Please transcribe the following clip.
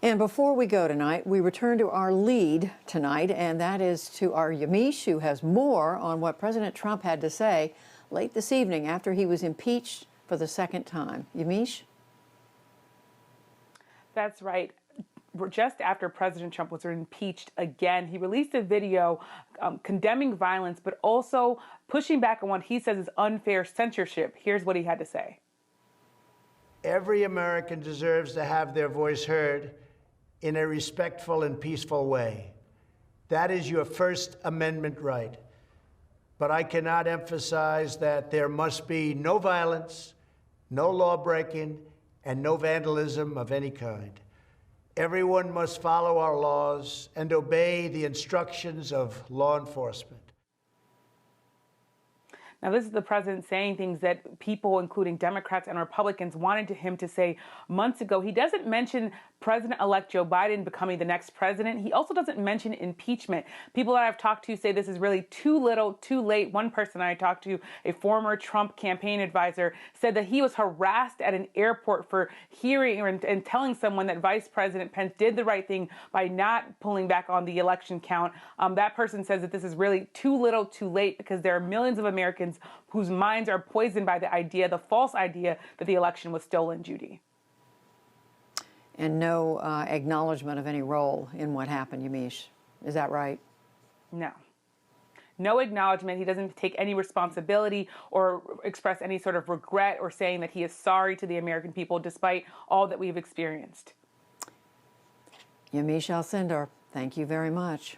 And before we go tonight, we return to our lead tonight, and that is to our Yamiche, who has more on what President Trump had to say late this evening after he was impeached for the second time. Yamiche? That's right. Just after President Trump was impeached again, he released a video condemning violence, but also pushing back on what he says is unfair censorship. Here's what he had to say. Every American deserves to have their voice heard in a respectful and peaceful way. That is your First Amendment right. But I cannot emphasize that there must be no violence, no law breaking, and no vandalism of any kind. Everyone must follow our laws and obey the instructions of law enforcement. Now, this is the president saying things that people, including Democrats and Republicans, wanted him to say months ago. He doesn't mention President-elect Joe Biden becoming the next president. He also doesn't mention impeachment. People that I've talked to say this is really too little, too late. One person I talked to, a former Trump campaign advisor, said that he was harassed at an airport for hearing and telling someone that Vice President Pence did the right thing by not pulling back on the election count. That person says that this is really too little, too late, because there are millions of Americans whose minds are poisoned by the idea, the false idea, that the election was stolen, Judy. And no acknowledgement of any role in what happened, Yamiche. Is that right? No. No acknowledgement. He doesn't take any responsibility or express any sort of regret or saying that he is sorry to the American people despite all that we've experienced. Yamiche Alcindor, thank you very much.